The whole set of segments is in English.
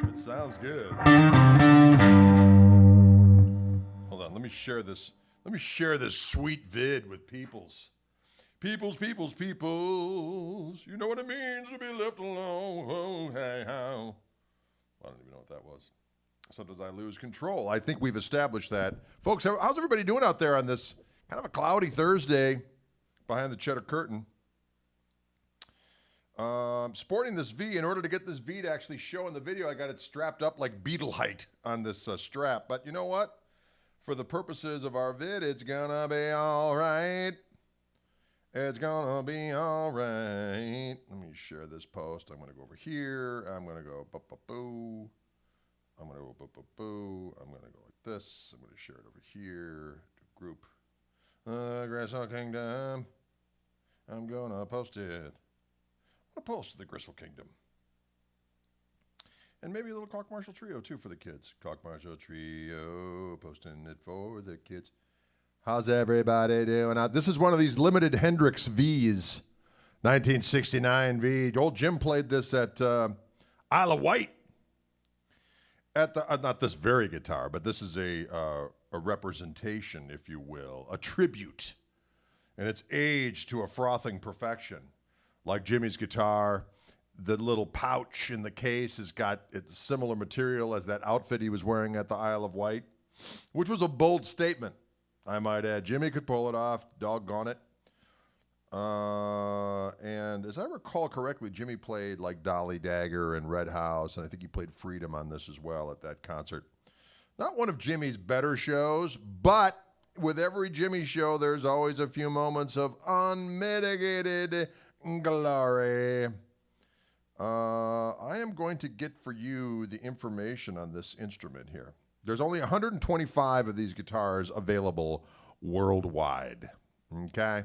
It sounds good. Hold on, let me share this. Let me share this sweet vid with peoples. Peoples. You know what it means to be left alone. Oh, hey, how. I don't even know what that was. Sometimes I lose control. I think we've established that. Folks, how's everybody doing out there on this kind of a cloudy Thursday behind the cheddar curtain? Sporting this V. In order to get this V to actually show in the video, I got it strapped up like Beetle height on this strap. But you know what? For the purposes of our vid, it's gonna be all right. It's gonna be all right. Let me share this post. I'm gonna go over here. I'm gonna go boo. I'm gonna go boo. I'm gonna go like this. I'm gonna share it over here to group. Gristle Kingdom. I'm gonna post it. I'm gonna post to the Gristle Kingdom. And maybe a little Koch Marshall Trio too for the kids. Koch Marshall Trio, posting it for the kids. How's everybody doing? This is one of these limited Hendrix Vs, 1969 V. Old Jim played this at Isle of Wight. At the not this very guitar, but this is a representation, if you will, a tribute, and it's aged to a frothing perfection, like Jimmy's guitar. The little pouch in the case has got similar material as that outfit he was wearing at the Isle of Wight, which was a bold statement, I might add. Jimmy could pull it off, doggone it. And as I recall correctly, Jimmy played like Dolly Dagger and Red House, and I think he played Freedom on this as well at that concert. Not one of Jimmy's better shows, but with every Jimmy show, there's always a few moments of unmitigated glory. I am going to get for you the information on this instrument here. There's only 125 of these guitars available worldwide. Okay?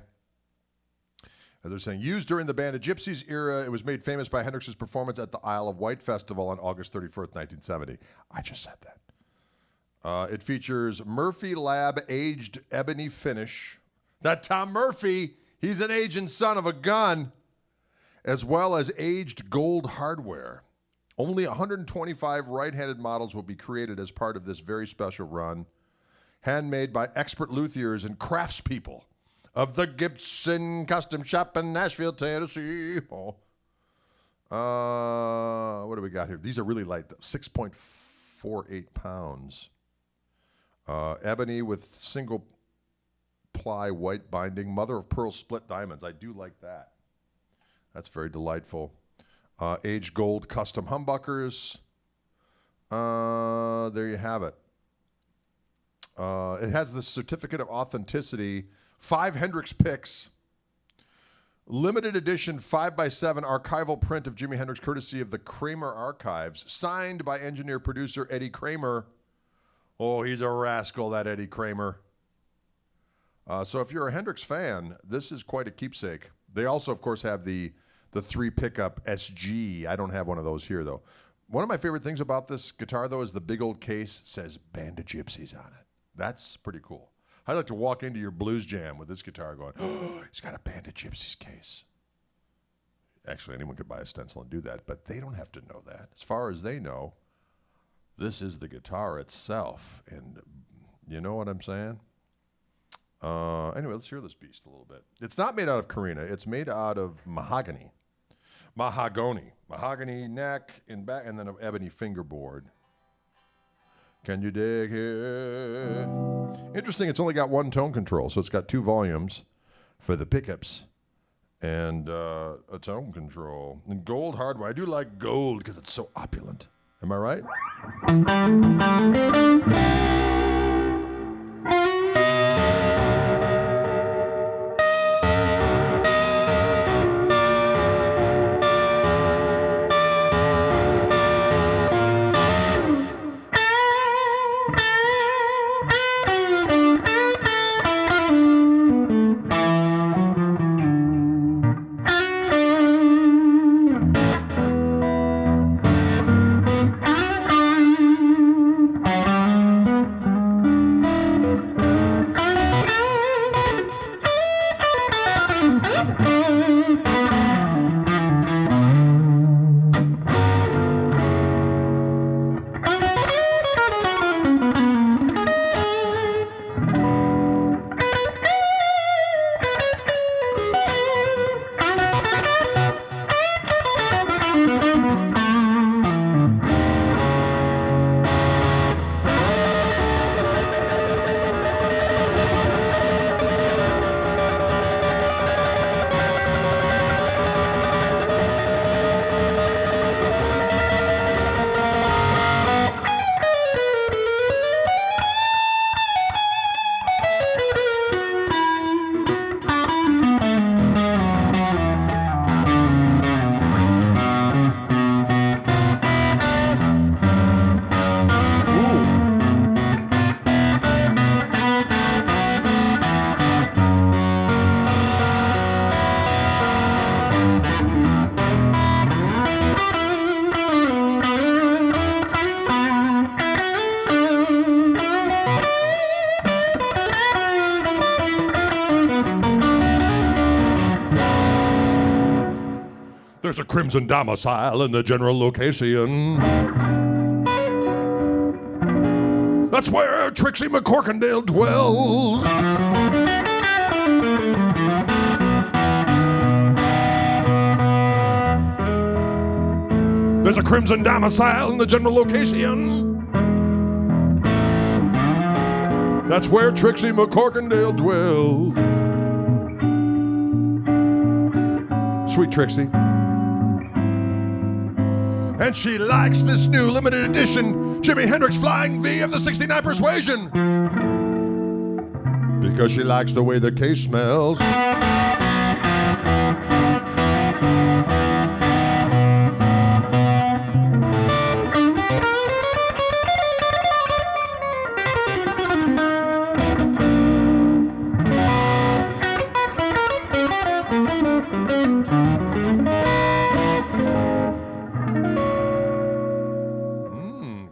And they're saying, used during the Band of Gypsies era, it was made famous by Hendrix's performance at the Isle of Wight Festival on August 31st, 1970. I just said that. It features Murphy Lab aged ebony finish. That Tom Murphy, he's an aging son of a gun. As well as aged gold hardware. Only 125 right-handed models will be created as part of this very special run, handmade by expert luthiers and craftspeople of the Gibson Custom Shop in Nashville, Tennessee. What do we got here? These are really light, 6.48 pounds. Ebony with single ply white binding, mother of pearl split diamonds. I do like that. That's very delightful. Aged gold custom humbuckers. There you have it. It has the certificate of authenticity, 5 Hendrix picks, limited edition 5x7 archival print of Jimi Hendrix, courtesy of the Kramer Archives, signed by engineer-producer Eddie Kramer. Oh, he's a rascal, that Eddie Kramer. So if you're a Hendrix fan, this is quite a keepsake. They also, of course, have the 3-pickup SG. I don't have one of those here, though. One of my favorite things about this guitar, though, is the big old case says Band of Gypsies on it. That's pretty cool. I'd like to walk into your blues jam with this guitar going, oh, he's got a Band of Gypsies case. Actually, anyone could buy a stencil and do that, but they don't have to know that. As far as they know, this is the guitar itself. And you know what I'm saying? Anyway, let's hear this beast a little bit. It's not made out of Carina. It's made out of mahogany. Mahogany neck and back, and then an ebony fingerboard. Can you dig it? Interesting, it's only got one tone control, so it's got 2 volumes for the pickups and a tone control. And gold hardware. I do like gold because it's so opulent. Am I right? There's a crimson domicile in the general location. That's where Trixie McCorkindale dwells. There's a crimson domicile in the general location. That's where Trixie McCorkindale dwells. Sweet Trixie. And she likes this new limited edition Jimi Hendrix Flying V of the 69 Persuasion. Because she likes the way the case smells.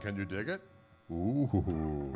Can you dig it? Ooh.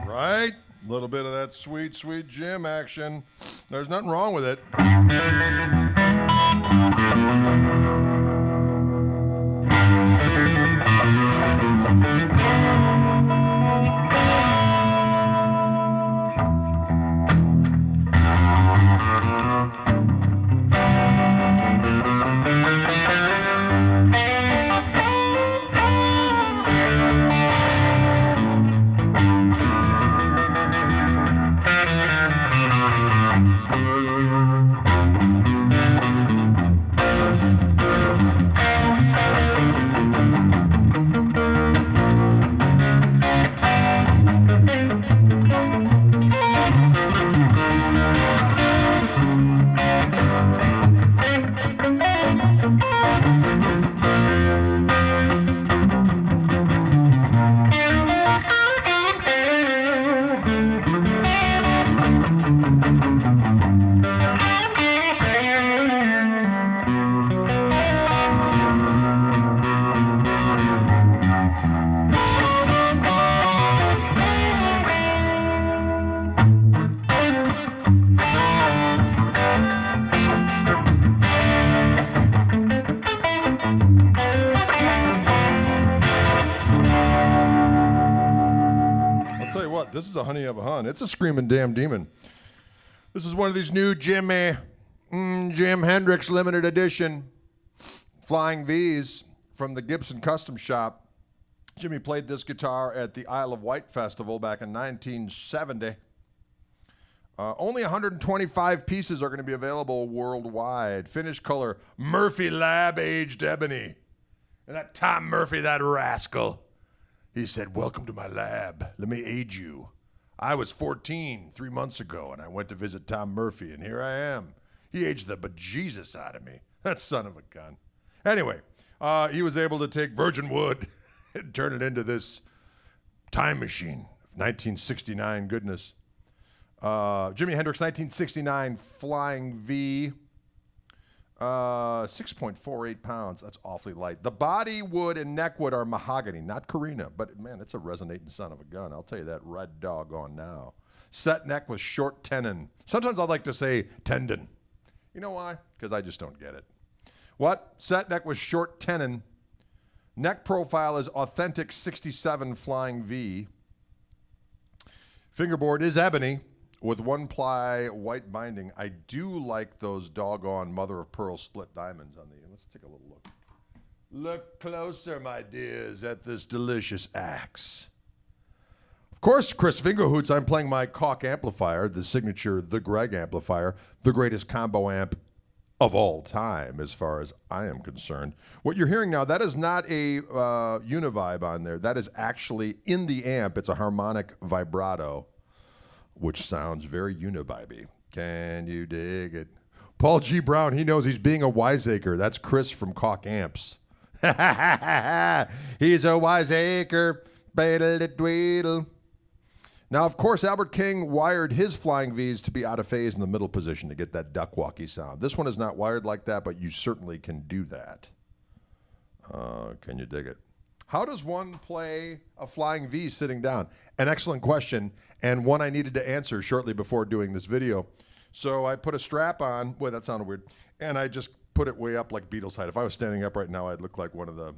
Right? A little bit of that sweet, sweet Jim action. There's nothing wrong with it. This is a honey of a hun. It's a screaming damn demon. This is one of these new Jim Hendrix limited edition Flying Vs from the Gibson Custom Shop. Jimmy played this guitar at the Isle of Wight Festival back in 1970. Only 125 pieces are going to be available worldwide. Finished color, Murphy Lab aged ebony. And that Tom Murphy, that rascal, he said, "Welcome to my lab. Let me age you. I was 14 3 months ago, and I went to visit Tom Murphy, and here I am. He aged the bejesus out of me. That son of a gun." Anyway, he was able to take virgin wood and turn it into this time machine of 1969 goodness. Jimi Hendrix 1969 Flying V, 6.48 pounds. That's awfully light. The body wood and neck wood are mahogany, not Carina, but man, it's a resonating son of a gun. I'll tell you that right doggone now. Set neck with short tenon. Sometimes I like to say tendon. You know why? Because I just don't get it. What? Set neck with short tenon. Neck profile is authentic 67 Flying V. Fingerboard is ebony with 1-ply white binding. I do like those doggone mother of pearl split diamonds on the. Let's take a little look. Look closer, my dears, at this delicious axe. Of course, Chris Fingerhoots, I'm playing my Koch amplifier, the signature The Greg amplifier, the greatest combo amp of all time, as far as I am concerned. What you're hearing now, that is not a univibe on there. That is actually in the amp. It's a harmonic vibrato, which sounds very univibey. Can you dig it? Paul G. Brown, he knows he's being a wiseacre. That's Chris from Koch Amps. He's a wiseacre. Tweedle. Now, of course, Albert King wired his Flying Vs to be out of phase in the middle position to get that duck-walky sound. This one is not wired like that, but you certainly can do that. Can you dig it? How does one play a Flying V sitting down? An excellent question, and one I needed to answer shortly before doing this video. So I put a strap on. Boy, that sounded weird. And I just put it way up like Beatles height. If I was standing up right now, I'd look like one of the,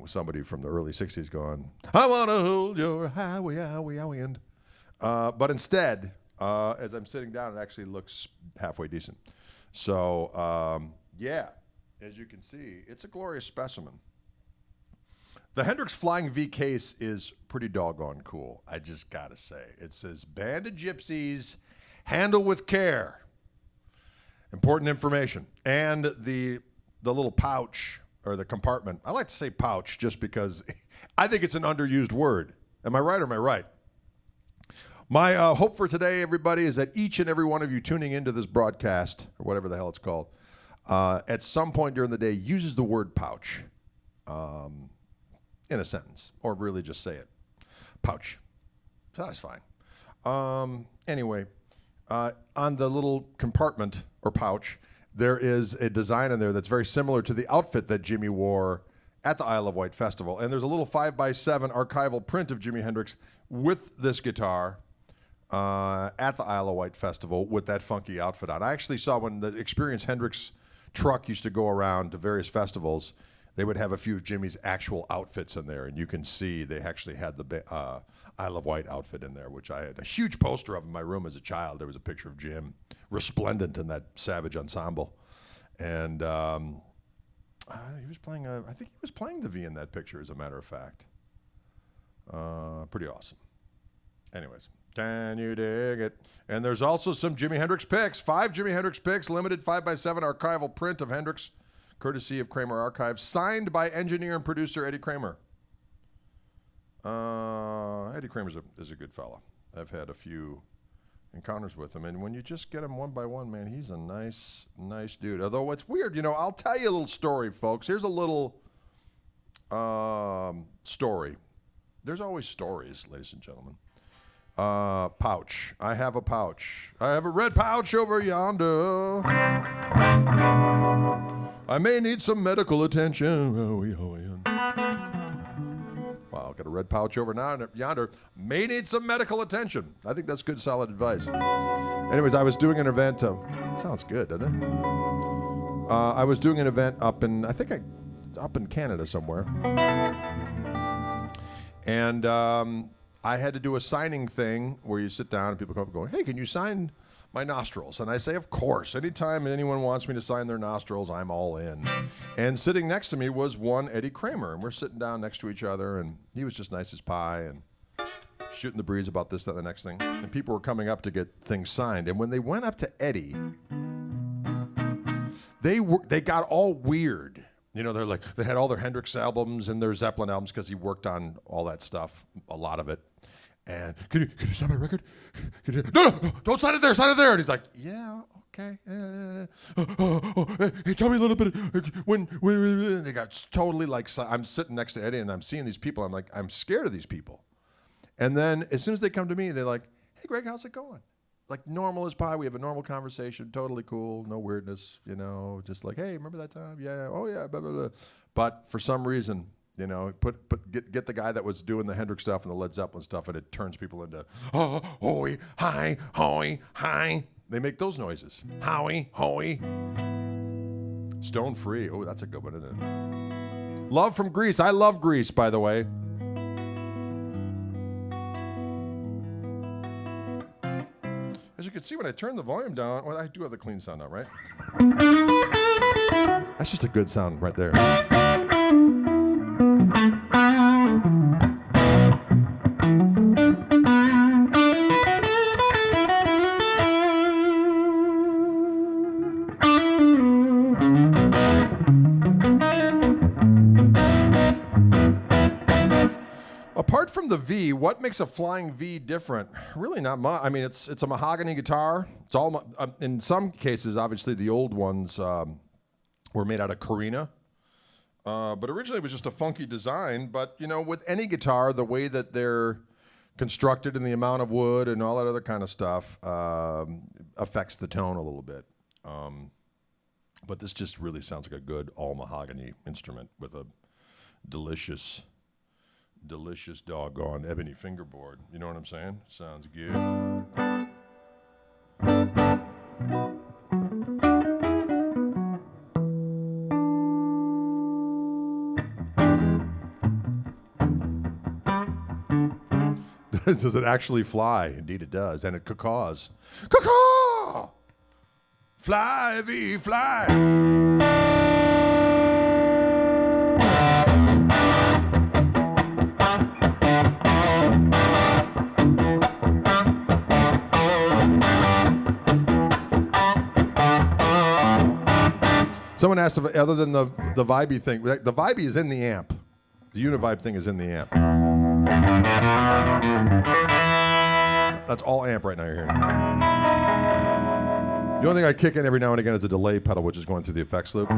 somebody from the early 60s going, "I want to hold your highway, highway, highway." But instead, as I'm sitting down, it actually looks halfway decent. So, yeah, as you can see, it's a glorious specimen. The Hendrix Flying V case is pretty doggone cool, I just gotta say. It says, "Band of Gypsies, handle with care." Important information. And the little pouch, or the compartment. I like to say pouch just because I think it's an underused word. Am I right or am I right? My hope for today, everybody, is that each and every one of you tuning into this broadcast, or whatever the hell it's called, at some point during the day uses the word pouch in a sentence, or really just say it. Pouch. That's fine. Anyway, on the little compartment or pouch, there is a design in there that's very similar to the outfit that Jimmy wore at the Isle of Wight Festival. And there's a little 5x7 archival print of Jimi Hendrix with this guitar at the Isle of Wight Festival with that funky outfit on. I actually saw when the Experience Hendrix truck used to go around to various festivals, they would have a few of Jimmy's actual outfits in there, and you can see they actually had the Isle of Wight outfit in there, which I had a huge poster of in my room as a child. There was a picture of Jim resplendent in that Savage ensemble, and he was playing I think he was playing the V in that picture, as a matter of fact. Pretty awesome. Anyways, can you dig it? And there's also some Jimi Hendrix picks. 5 Jimi Hendrix picks, limited 5x7 archival print of Hendrix, courtesy of Kramer Archives, signed by engineer and producer Eddie Kramer. Eddie Kramer is a good fella. I've had a few encounters with him, and when you just get him one by one, man, he's a nice dude. Although it's weird, I'll tell you a little story, folks. Here's a little story. There's always stories, ladies and gentlemen. Pouch. I have a pouch. I have a red pouch over yonder. I may need some medical attention. Wow, I've got a red pouch over now yonder. May need some medical attention. I think that's good, solid advice. Anyways, I was doing an event. It sounds good, doesn't it? I was doing an event up in Canada somewhere. And I had to do a signing thing where you sit down and people come up going, "Hey, can you sign my nostrils?" And I say, "Of course. Anytime anyone wants me to sign their nostrils, I'm all in." And sitting next to me was one Eddie Kramer, and we're sitting down next to each other, and he was just nice as pie. And shooting the breeze about this, that, the next thing. And people were coming up to get things signed. And when they went up to Eddie, they got all weird. You know, they had all their Hendrix albums and their Zeppelin albums because he worked on all that stuff, a lot of it. And can you sign my record? No, don't sign it there, sign it there. And he's like, yeah, okay. Hey, tell me a little bit. When they got totally like, I'm sitting next to Eddie and I'm seeing these people. I'm like, I'm scared of these people. And then as soon as they come to me, they're like, hey, Greg, how's it going? Like normal as pie. We have a normal conversation, totally cool, no weirdness, you know, just like, hey, remember that time? Yeah, oh yeah, blah, blah, blah. But for some reason, you know, get the guy that was doing the Hendrix stuff and the Led Zeppelin stuff, and it turns people into, oh, hoey, hi, hoey, hi. They make those noises. Hoey, hoey. Stone Free. Oh, that's a good one, isn't it? Love from Greece. I love Greece, by the way. As you can see, when I turn the volume down, well, I do have the clean sound on, right? That's just a good sound right there. Apart from the V, what makes a Flying V different? Really not much. I mean, it's a mahogany guitar. It's all in some cases, obviously, the old ones were made out of Carina. But originally it was just a funky design. But, you know, with any guitar, the way that they're constructed and the amount of wood and all that other kind of stuff affects the tone a little bit. But this just really sounds like a good all mahogany instrument with a delicious doggone ebony fingerboard. You know what I'm saying? Sounds good. Does it actually fly? Indeed it does. And it cacaws. Cacaw! Fly, V, fly! Someone asked if, other than the vibey thing, the vibey is in the amp. The Univibe thing is in the amp. That's all amp right now you're hearing. The only thing I kick in every now and again is a delay pedal, which is going through the effects loop.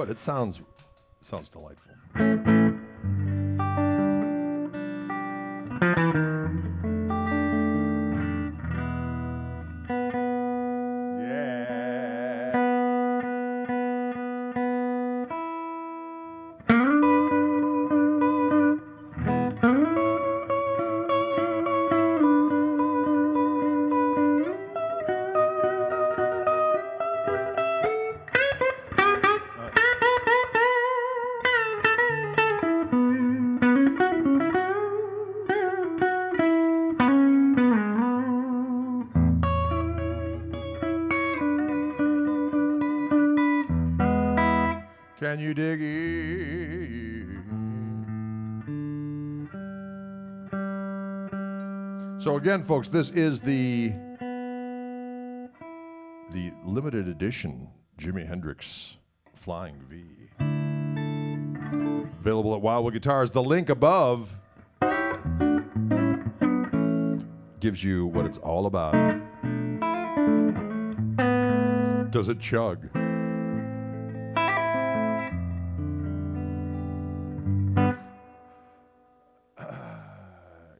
what, it sounds delightful. Can you dig it? So again, folks, this is the limited edition Jimi Hendrix Flying V. Available at Wildwood Guitars. The link above gives you what it's all about. Does it chug?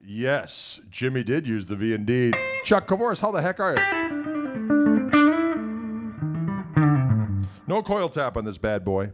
Yes, Jimmy did use the V indeed. Chuck Kovoris, how the heck are you? No coil tap on this bad boy.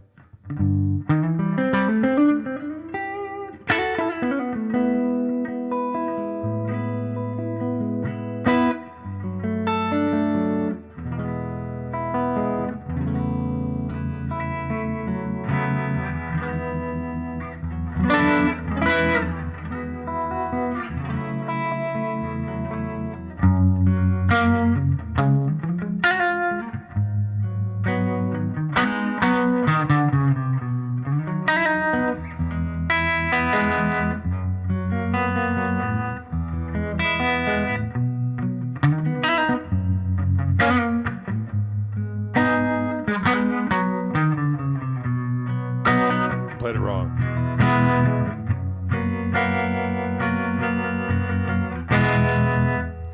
Played it wrong.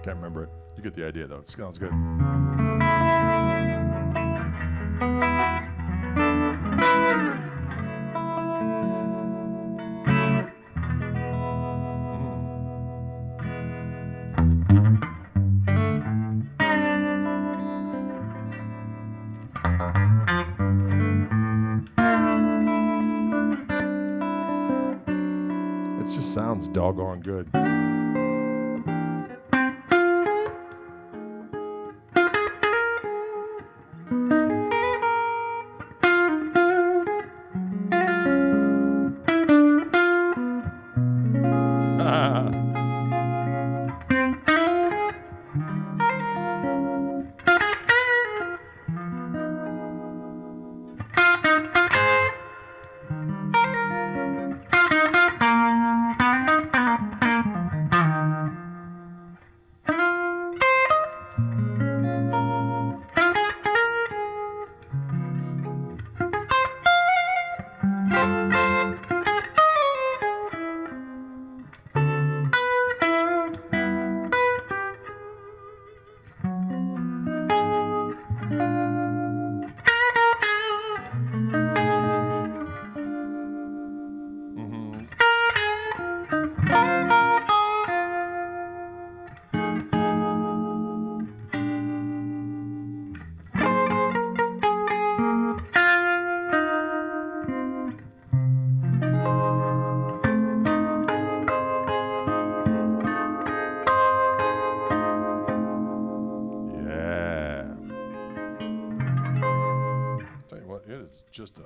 Can't remember it. You get the idea, though. It sounds good. It just sounds doggone good. Just a...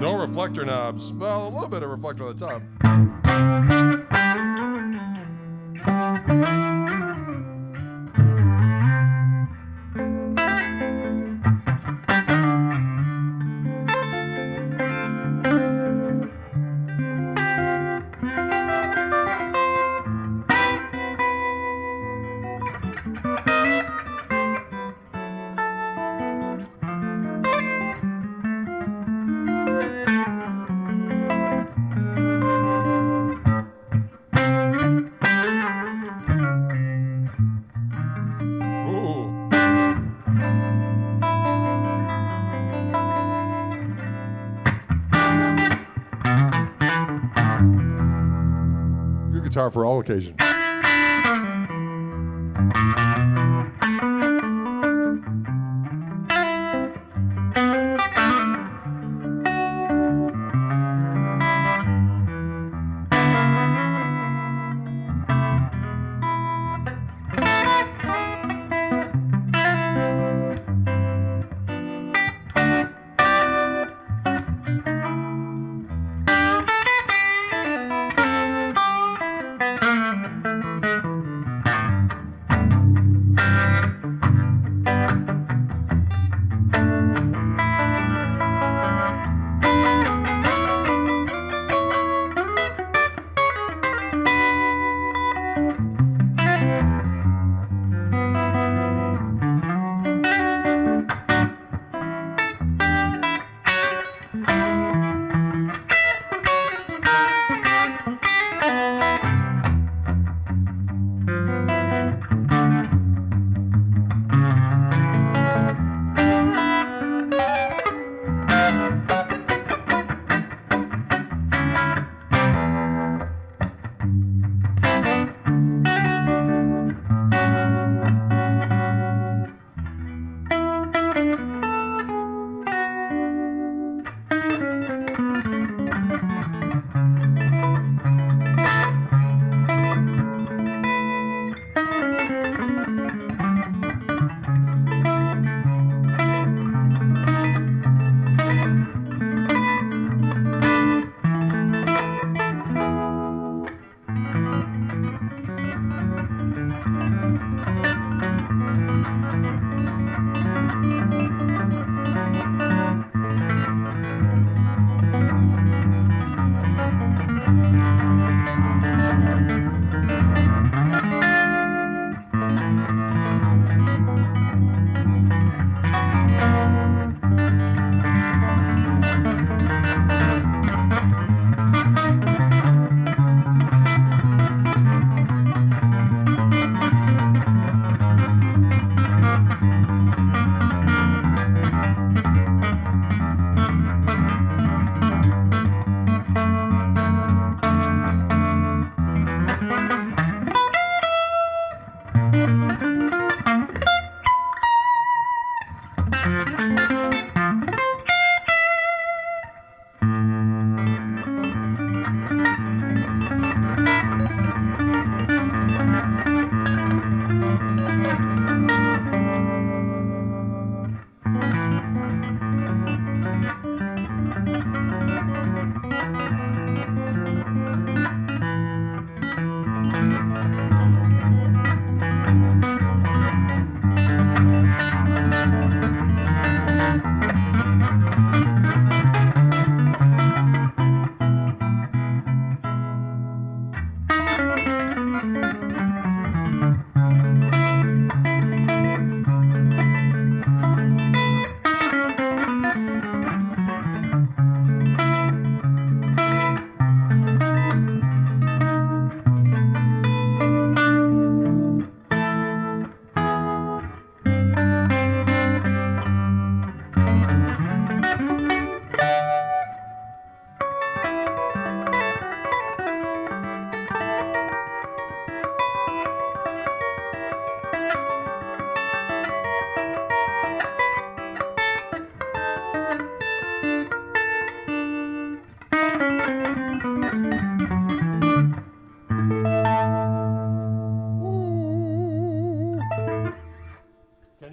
No reflector knobs. Well, a little bit of reflector on the top. guitar for all occasions.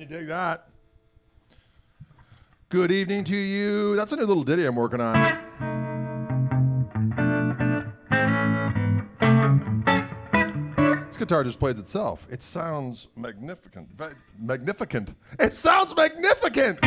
Dig that. Good evening to you. That's a new little ditty I'm working on. This guitar just plays itself. It sounds magnificent. Magnificent. It sounds magnificent!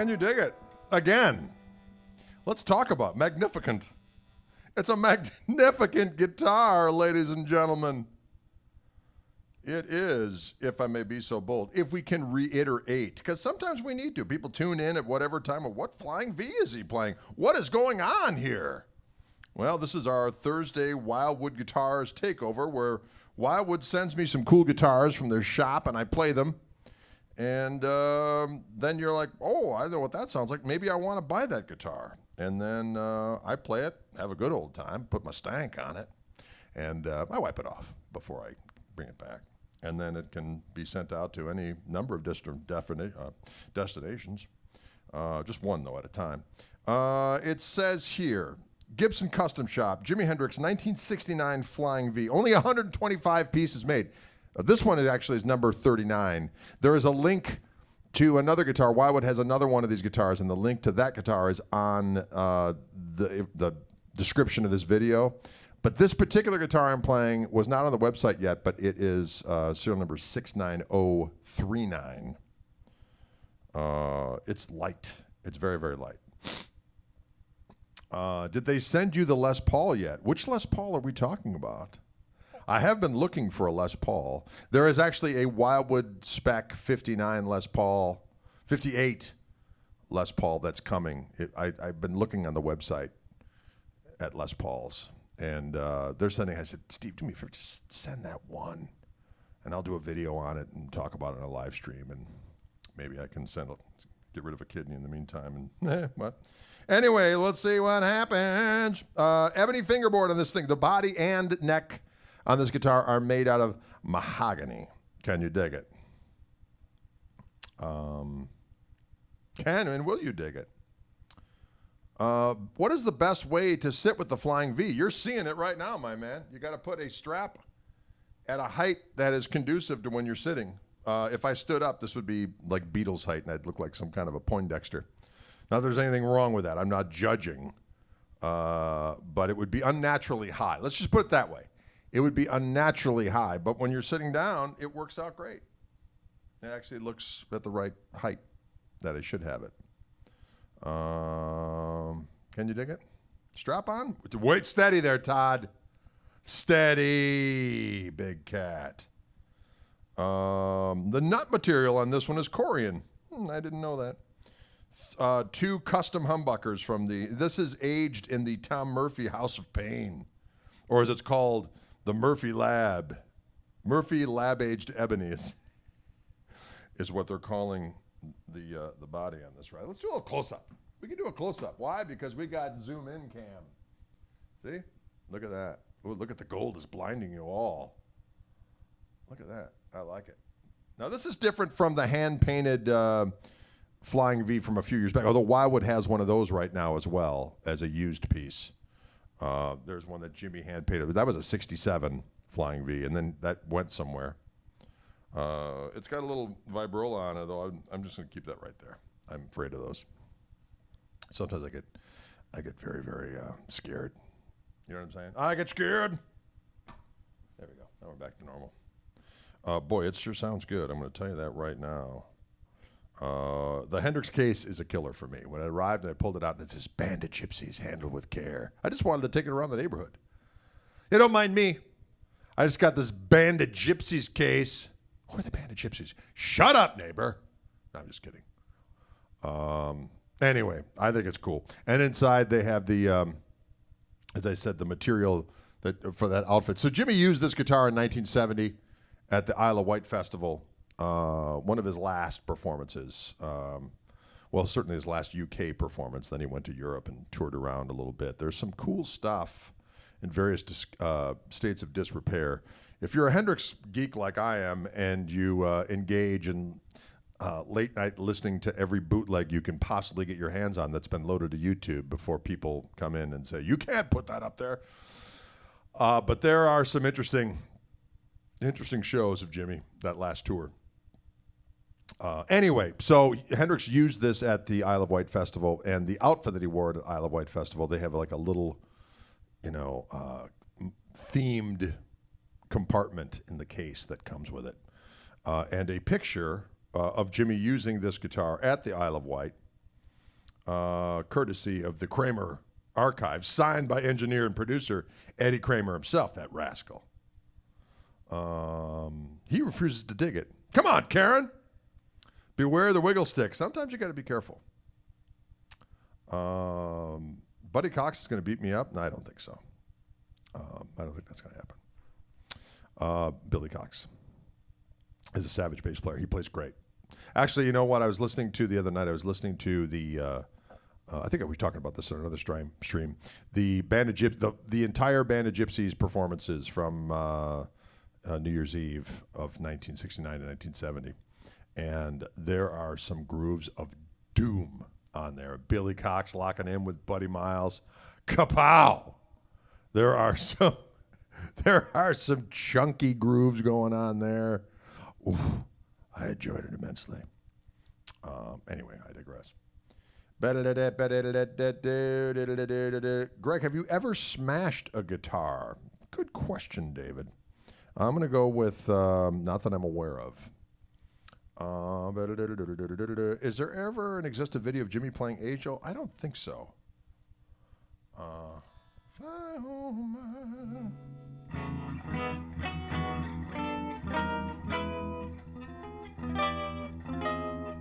Can you dig it? Again, let's talk about magnificent. It's a magnificent guitar, ladies and gentlemen. It is, if I may be so bold, if we can reiterate, because sometimes we need to. People tune in at whatever time of what Flying V is he playing? What is going on here? Well, this is our Thursday Wildwood Guitars takeover, where Wildwood sends me some cool guitars from their shop, and I play them. And then you're like, oh, I know what that sounds like. Maybe I want to buy that guitar. And then I play it, have a good old time, put my stank on it, and I wipe it off before I bring it back. And then it can be sent out to any number of destinations. Just one, though, at a time. It says here, Gibson Custom Shop, Jimi Hendrix, 1969 Flying V. Only 125 pieces made. This one is number 39. There is a link to another guitar. Wildwood has another one of these guitars, and the link to that guitar is on the description of this video. But this particular guitar I'm playing was not on the website yet, but it is serial number 69039. It's light. It's very, very light. Did they send you the Les Paul yet? Which Les Paul are we talking about? I have been looking for a Les Paul. There is actually a Wildwood Spec 59 Les Paul, 58 Les Paul that's coming. I've been looking on the website at Les Pauls. And they're sending, I said, Steve, do me a favor, just send that one. And I'll do a video on it and talk about it on a live stream. And maybe I can get rid of a kidney in the meantime. And what? Anyway, let's see what happens. Ebony fingerboard on this thing. The body and neck on this guitar are made out of mahogany. Can you dig it? Can and will you dig it? What is the best way to sit with the Flying V? You're seeing it right now, my man. You got to put a strap at a height that is conducive to when you're sitting. If I stood up, this would be like Beatles height, and I'd look like some kind of a Poindexter. Not that there's anything wrong with that. I'm not judging. But it would be unnaturally high. Let's just put it that way. It would be unnaturally high. But when you're sitting down, it works out great. It actually looks at the right height that it should have it. Can you dig it? Strap on? Wait steady there, Todd. Steady, big cat. The nut material on this one is Corian. I didn't know that. 2 custom humbuckers from this is aged in the Tom Murphy House of Pain, or as it's called, the Murphy Lab. Murphy Lab aged ebony is what they're calling the body on this, right? Let's do a little close-up. We can do a close-up. Why? Because we got zoom in cam. See? Look at that. Ooh, look at the gold is blinding you all. Look at that. I like it. Now, this is different from the hand-painted Flying V from a few years back, although Wildwood has one of those right now as well as a used piece. There's one that Jimmy hand-painted. That was a 67 Flying V, and then that went somewhere. It's got a little vibrola on it, though. I'm just going to keep that right there. I'm afraid of those. Sometimes I get very, very scared. You know what I'm saying? I get scared. There we go. Now we're back to normal. Boy, it sure sounds good. I'm going to tell you that right now. The Hendrix case is a killer for me. When I arrived and I pulled it out, and it says Bandit Gypsies, handled with care. I just wanted to take it around the neighborhood. You don't mind me. I just got this Bandit Gypsies case. Who are the Bandit Gypsies? Shut up, neighbor. No, I'm just kidding. Anyway, I think it's cool. And inside they have the, as I said, the material for that outfit. So Jimmy used this guitar in 1970 at the Isle of Wight Festival, one of his last performances. Well, certainly his last UK performance. Then he went to Europe and toured around a little bit. There's some cool stuff in various states of disrepair. If you're a Hendrix geek like I am and you engage in late night listening to every bootleg you can possibly get your hands on that's been loaded to YouTube before people come in and say, you can't put that up there. But there are some interesting shows of Jimmy, that last tour. Anyway, so Hendrix used this at the Isle of Wight Festival, and the outfit that he wore at the Isle of Wight Festival, they have like a little, themed compartment in the case that comes with it. And a picture of Jimmy using this guitar at the Isle of Wight courtesy of the Kramer archives, signed by engineer and producer Eddie Kramer himself, that rascal. He refuses to dig it. Come on, Karen. Beware the wiggle stick. Sometimes you got to be careful. Buddy Cox is going to beat me up? No, I don't think so. I don't think that's going to happen. Billy Cox is a savage bass player. He plays great. Actually, you know what I was listening to the other night? I was listening to the, I think I was talking about this on another stream. The Band of the entire Band of Gypsies performances from New Year's Eve of 1969 to 1970. And there are some grooves of doom on there. Billy Cox locking in with Buddy Miles. Kapow! There are some chunky grooves going on there. Oof, I enjoyed it immensely. Anyway, I digress. Greg, have you ever smashed a guitar? Good question, David. I'm going to go with not that I'm aware of. Is there ever an existed video of Jimmy playing Angel? I don't think so. Fly home.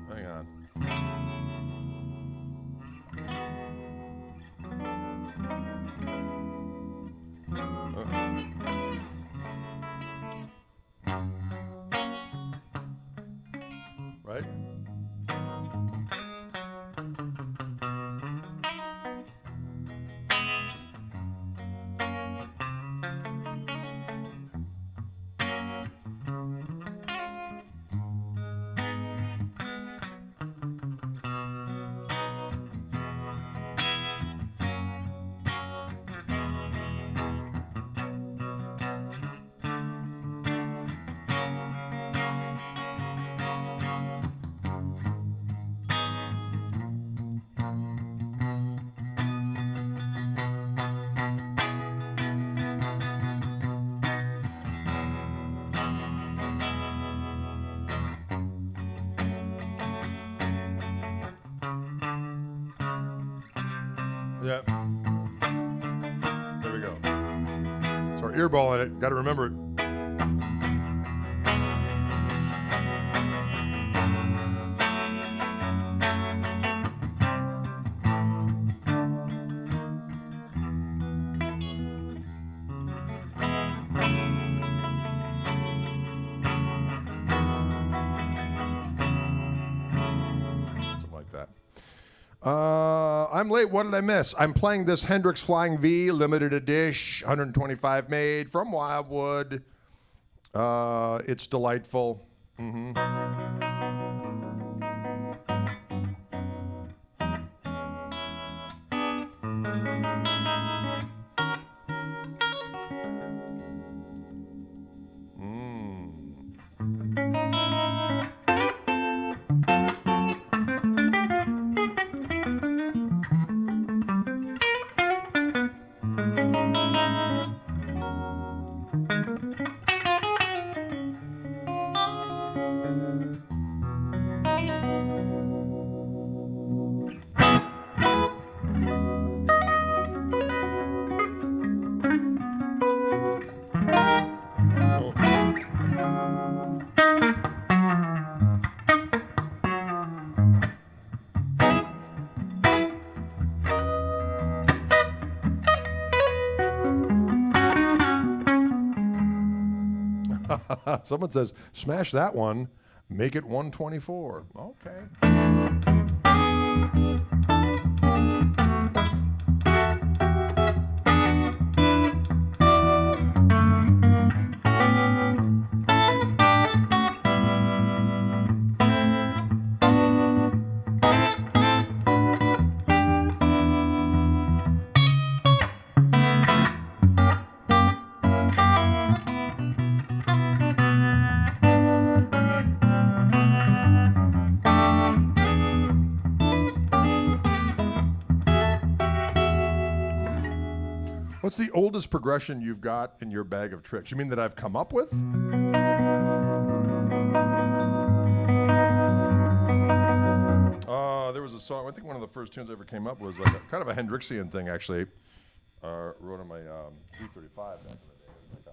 Hang on. Right? Yeah. There we go. So our earball in it. Got to remember it. Something like that. I'm late. What did I miss? I'm playing this Hendrix Flying V, limited edition, 125 made from Wildwood. It's delightful. Someone says, smash that one, make it 124. Okay. What's the oldest progression you've got in your bag of tricks? You mean that I've come up with? There was a song. I think one of the first tunes I ever came up was like kind of a Hendrixian thing, actually. Wrote on my 335 back in the day.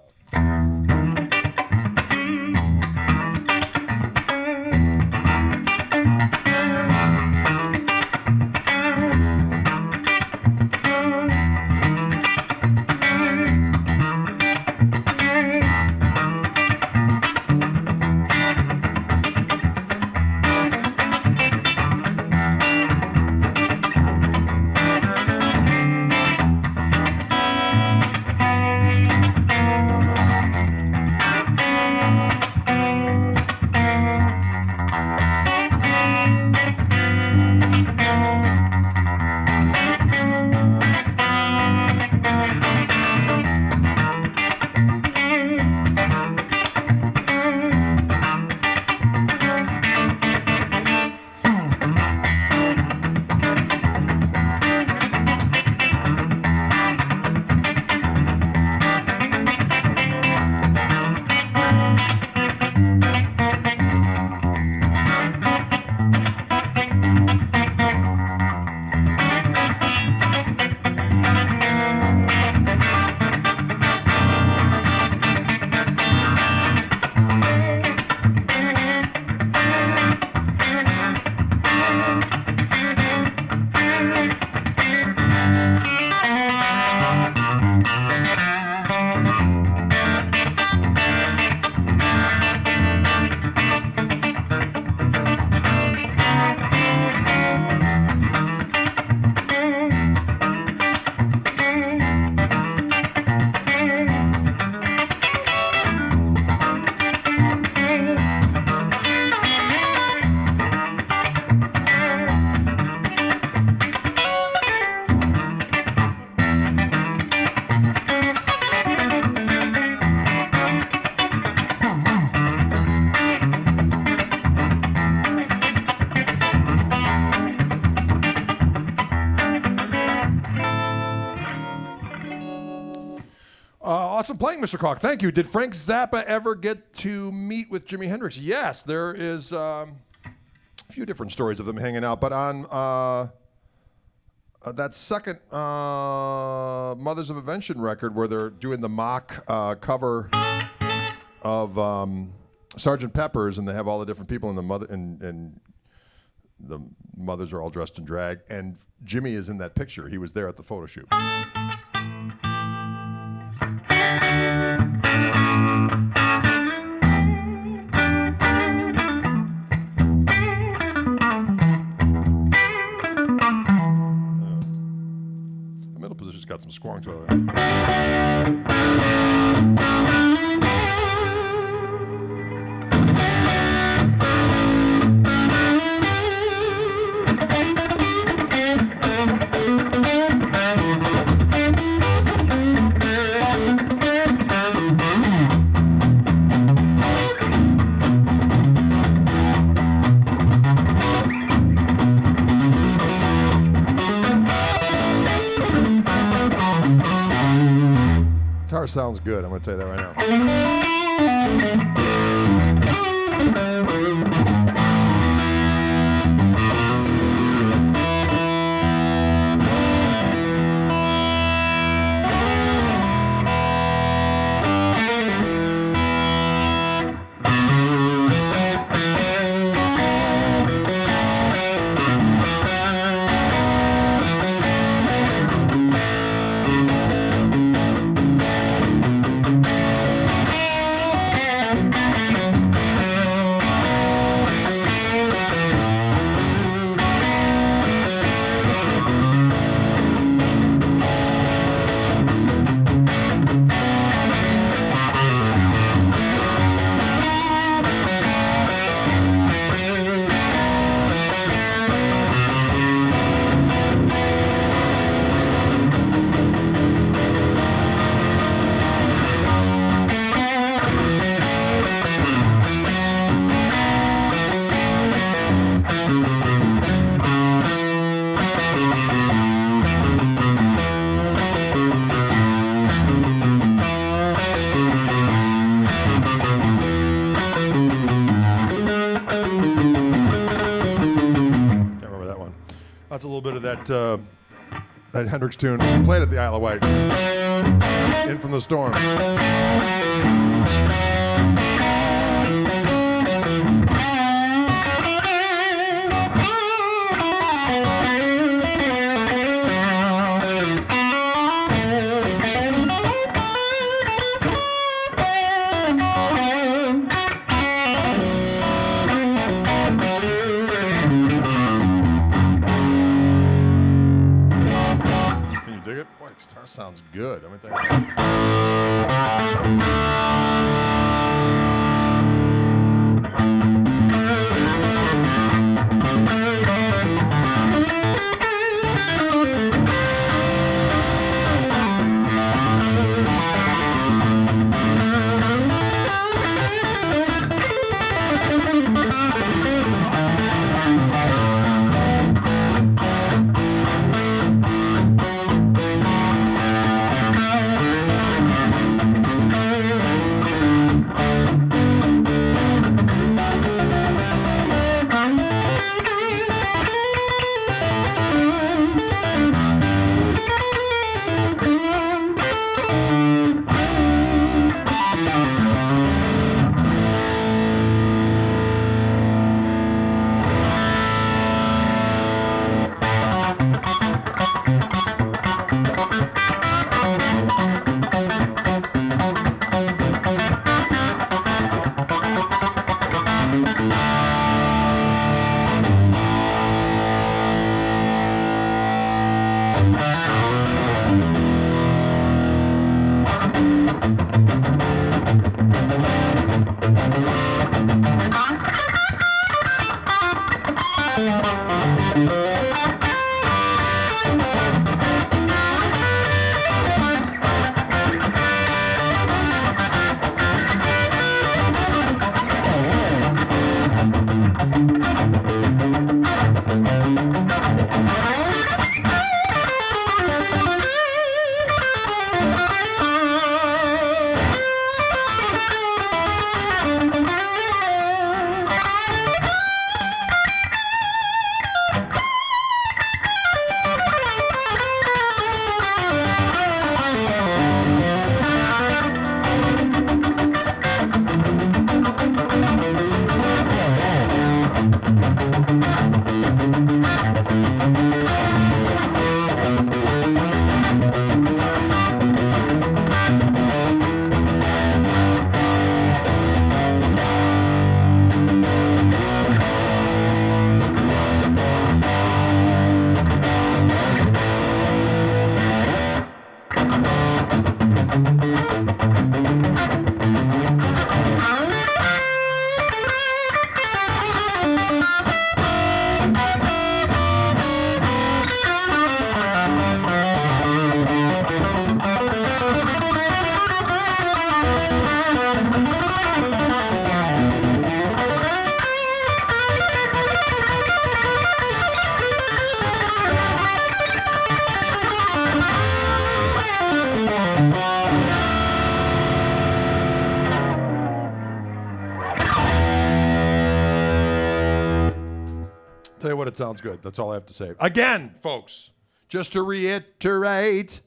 Awesome playing, Mr. Koch. Thank you. Did Frank Zappa ever get to meet with Jimi Hendrix? Yes, there is a few different stories of them hanging out. But on that second Mothers of Invention record where they're doing the mock cover of Sgt. Pepper's, and they have all the different people in the mother and the mothers are all dressed in drag, and Jimmy is in that picture. He was there at the photo shoot. The middle position's got some squong to it. Guitar sounds good, I'm going to tell you that right now. That's a little bit of that Hendrix tune. We played at the Isle of Wight. In from the Storm. Dig it? Boy, guitar sounds good. I mean, tell you what, it sounds good. That's all I have to say. Again, folks, just to reiterate,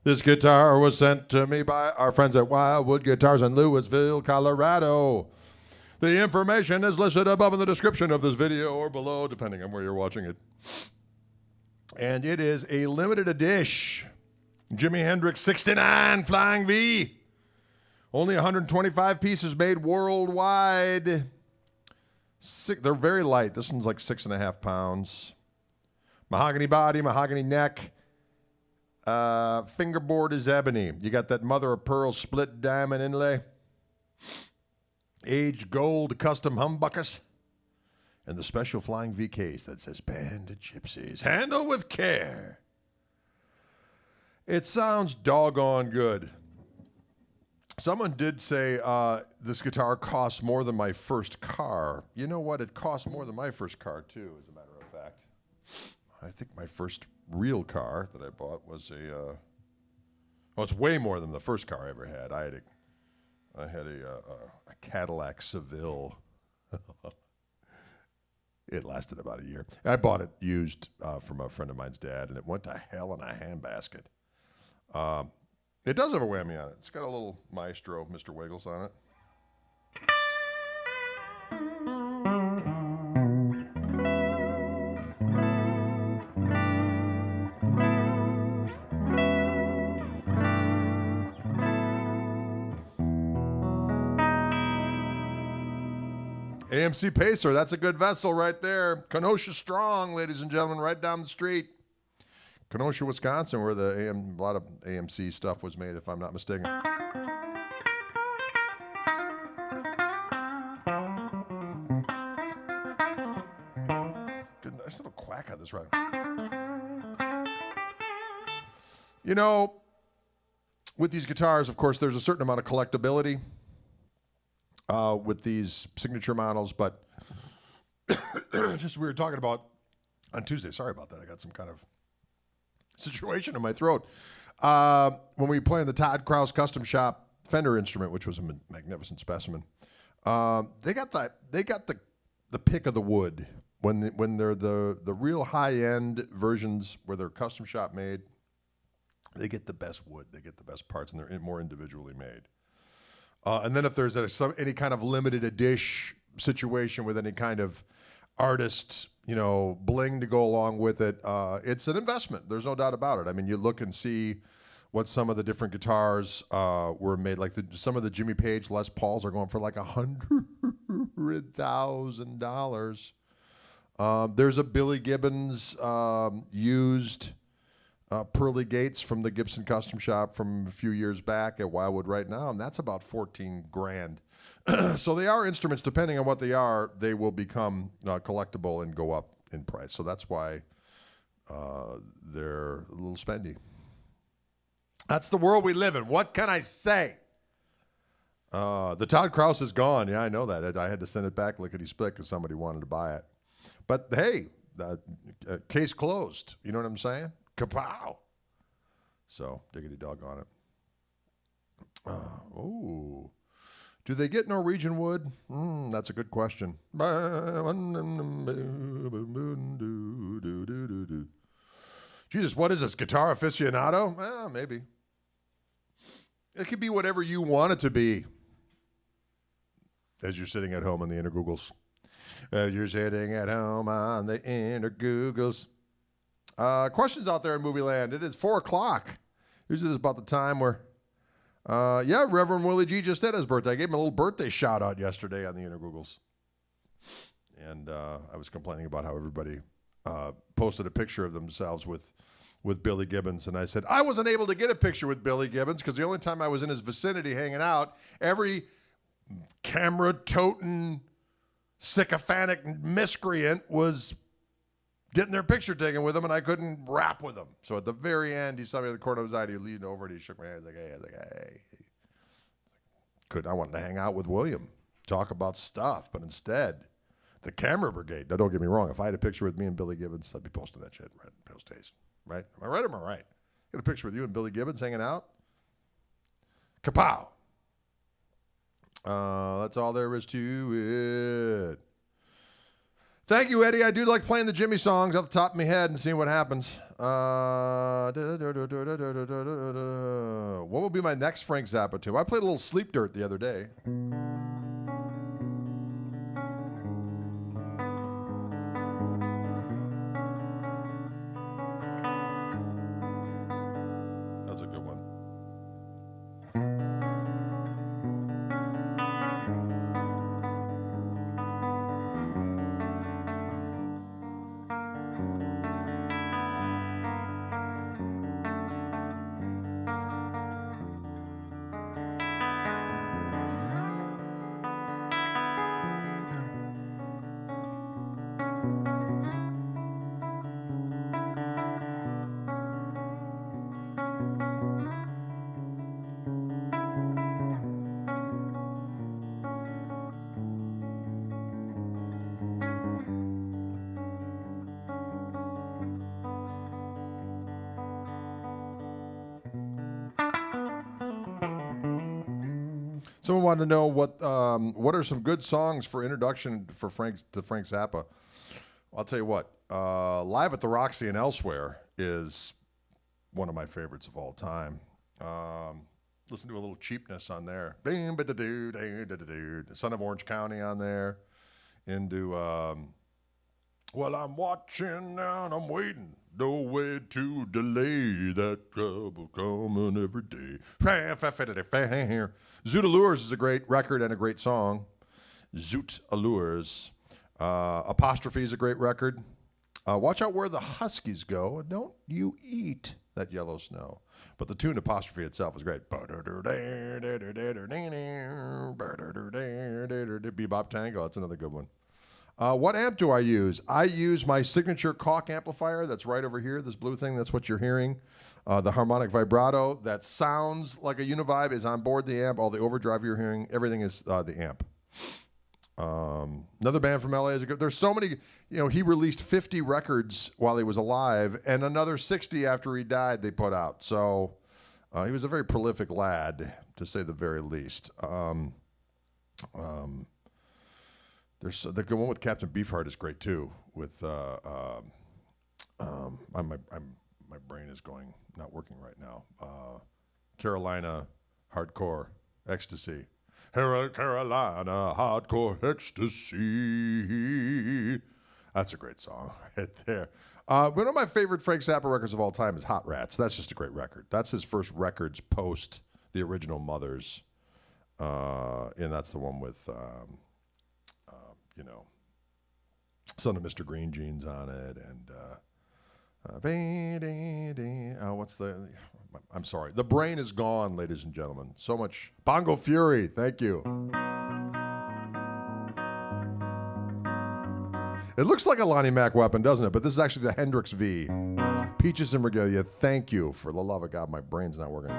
this guitar was sent to me by our friends at Wildwood Guitars in Louisville, Colorado. The information is listed above in the description of this video or below, depending on where you're watching it. And it is a limited edition Jimi Hendrix 69 Flying V. Only 125 pieces made worldwide. They're very light. This one's like 6.5 pounds. Mahogany body, mahogany neck. Fingerboard is ebony. You got that mother of pearl split diamond inlay. Aged gold custom humbuckers. And the special Flying V case that says Band of Gypsies. Handle with care. It sounds doggone good. Someone did say this guitar costs more than my first car. You know what? It costs more than my first car, too, as a matter of fact. I think my first real car that I bought was well, it's way more than the first car I ever had. I had a Cadillac Seville. It lasted about a year. I bought it used from a friend of mine's dad, and it went to hell in a handbasket. It does have a whammy on it. It's got a little Maestro Mr. Wiggles on it. AMC Pacer, that's a good vessel right there. Kenosha Strong, ladies and gentlemen, right down the street. Kenosha, Wisconsin, where a lot of AMC stuff was made, if I'm not mistaken. Good, nice little quack on this ride. You know, with these guitars, of course, there's a certain amount of collectability with these signature models, but just we were talking about on Tuesday. Sorry about that. I got some kind of situation in my throat. When we play in the Todd Krause Custom Shop Fender instrument, which was a magnificent specimen, they got the pick of the wood when they're the real high end versions where they're custom shop made. They get the best wood, they get the best parts, and they're more individually made. And then if there's any kind of limited edition situation with any kind of artist, bling to go along with it, it's an investment. There's no doubt about it. I mean, you look and see what some of the different guitars were made. Like some of the Jimmy Page Les Pauls are going for like $100,000. There's a Billy Gibbons used Pearly Gates from the Gibson Custom Shop from a few years back at Wildwood right now, and that's about $14,000. So they are instruments. Depending on what they are, they will become collectible and go up in price. So that's why they're a little spendy. That's the world we live in. What can I say? The Todd Krause is gone. Yeah, I know that. I had to send it back lickety-split because somebody wanted to buy it. But hey, case closed. You know what I'm saying? Kapow! So, diggity dog on it. Oh. Do they get Norwegian wood? That's a good question. Jesus, what is this? Guitar aficionado? Maybe. It could be whatever you want it to be. As you're sitting at home on the inner Googles. As you're sitting at home on the inner Googles. Questions out there in movie land. It is 4 o'clock. Usually this is about the time where, Reverend Willie G just had his birthday. I gave him a little birthday shout out yesterday on the Inner Googles. And I was complaining about how everybody posted a picture of themselves with Billy Gibbons. And I said, I wasn't able to get a picture with Billy Gibbons because the only time I was in his vicinity hanging out, every camera-toting, sycophantic miscreant was getting their picture taken with him, and I couldn't rap with him. So at the very end, he saw me at the corner of his eye, and he leaned over, and he shook my hand. He's like, hey. I wanted to hang out with William, talk about stuff, but instead, the camera brigade. Now, don't get me wrong. If I had a picture with me and Billy Gibbons, I'd be posting that shit right post days. Right? Am I right or am I right? Get a picture with you and Billy Gibbons hanging out? Kapow! That's all there is to it. Thank you, Eddie. I do like playing the Jimmy songs off the top of my head and seeing what happens. What will be my next Frank Zappa tune? I played a little Sleep Dirt the other day. That's a good one. Someone wanted to know what are some good songs for introduction to Frank Zappa. I'll tell you what, Live at the Roxy and Elsewhere is one of my favorites of all time. Listen to a little cheapness on there. Son of Orange County on there. Into, well, I'm watching now and I'm waiting. No way to delay that trouble coming every day. Zoot Allures is a great record and a great song. Zoot Allures. Apostrophe is a great record. Watch out where the Huskies go. Don't you eat that yellow snow. But the tune Apostrophe itself is great. Bebop Tango, that's another good one. What amp do I use? I use my signature Koch amplifier that's right over here, this blue thing, that's what you're hearing. The harmonic vibrato that sounds like a Univibe is on board the amp. All the overdrive you're hearing, everything is the amp. Another band from LA is a good. There's so many, he released 50 records while he was alive, and another 60 after he died they put out. So he was a very prolific lad, to say the very least. There's the one with Captain Beefheart is great too. With my brain is not working right now. Carolina Hardcore Ecstasy. Carolina Hardcore Ecstasy. That's a great song right there. One of my favorite Frank Zappa records of all time is Hot Rats. That's just a great record. That's his first records post the original Mothers. And that's the one with, Son of Mr. Green Jeans on it. And I'm sorry. The brain is gone, ladies and gentlemen. So much. Bongo Fury. Thank you. It looks like a Lonnie Mac weapon, doesn't it? But this is actually the Hendrix V. Peaches and Regalia. Thank you. For the love of God, my brain's not working.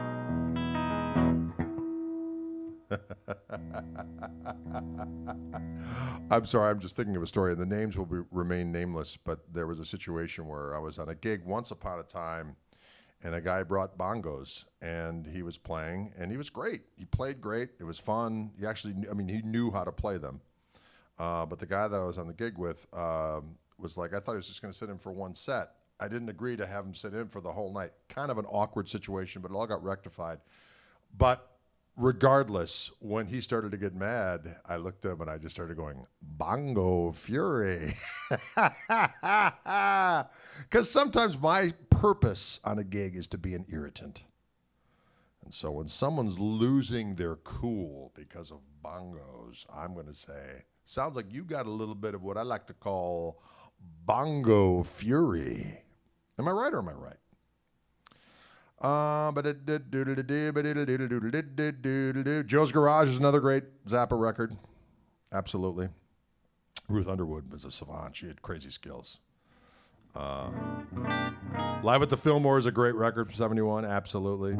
I'm sorry, I'm just thinking of a story, and the names will remain nameless, but there was a situation where I was on a gig once upon a time, and a guy brought bongos, and he was playing, and he was great. He played great. It was fun. He actually, he knew how to play them. But the guy that I was on the gig with was like, I thought he was just going to sit in for one set. I didn't agree to have him sit in for the whole night. Kind of an awkward situation, but it all got rectified. But regardless, when he started to get mad, I looked at him and I just started going, Bongo Fury. Because sometimes my purpose on a gig is to be an irritant. And so when someone's losing their cool because of bongos, I'm going to say, sounds like you got a little bit of what I like to call Bongo Fury. Am I right or am I right? Joe's Garage is another great Zappa record. Absolutely. Ruth Underwood was a savant. She had crazy skills. Live at the Fillmore is a great record from 71. Absolutely.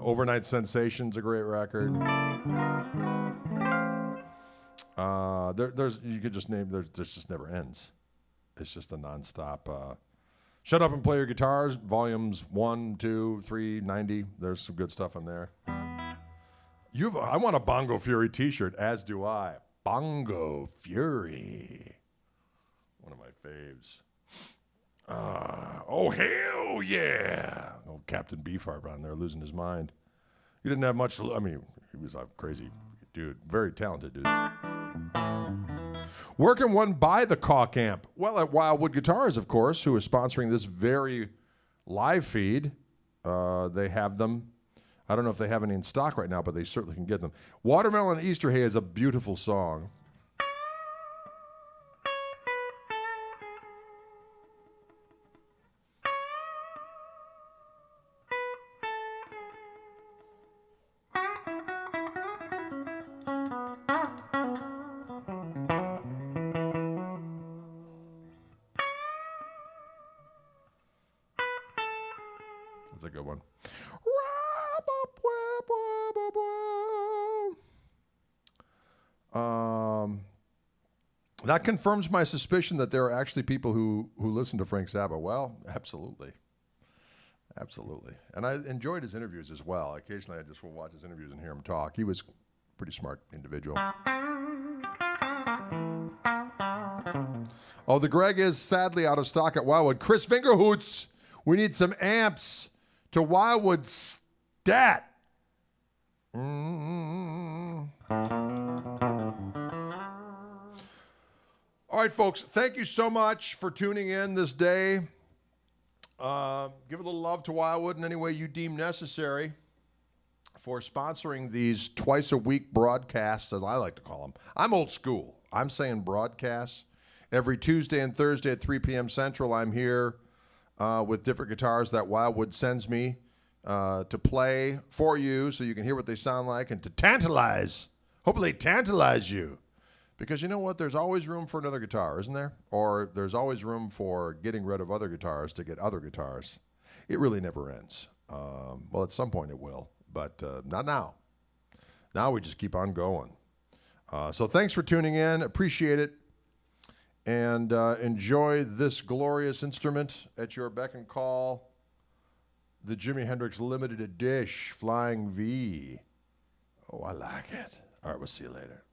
Overnight Sensation's a great record. You could just name, there's just never ends. It's just a nonstop. Shut Up and Play Your Guitars, volumes 1, 2, 3, 90. There's some good stuff in there. I want a Bongo Fury t-shirt, as do I. Bongo Fury. One of my faves. Oh, hell yeah. Oh, Captain Beefheart on there losing his mind. He didn't have much, he was a crazy dude. Very talented dude. Where can one buy the Koch amp? Well, at Wildwood Guitars, of course, who is sponsoring this very live feed. They have them. I don't know if they have any in stock right now, but they certainly can get them. Watermelon Easter Hay is a beautiful song. That's a good one. That confirms my suspicion that there are actually people who listen to Frank Zappa. Well, absolutely. Absolutely. And I enjoyed his interviews as well. Occasionally I just will watch his interviews and hear him talk. He was a pretty smart individual. Oh, the Greg is sadly out of stock at Wildwood. Chris Fingerhoots, we need some amps to Wildwood stat. All right, folks, thank you so much for tuning in this day. Give a little love to Wildwood in any way you deem necessary for sponsoring these twice-a-week broadcasts, as I like to call them. I'm old school. I'm saying broadcasts. Every Tuesday and Thursday at 3 p.m. Central, I'm here with different guitars that Wildwood sends me to play for you so you can hear what they sound like and to tantalize, hopefully tantalize you. Because you know what? There's always room for another guitar, isn't there? Or there's always room for getting rid of other guitars to get other guitars. It really never ends. Well, at some point it will, but not now. Now we just keep on going. So thanks for tuning in. Appreciate it. And enjoy this glorious instrument at your beck and call, the Jimi Hendrix Limited Edition Flying V. Oh, I like it. All right, we'll see you later.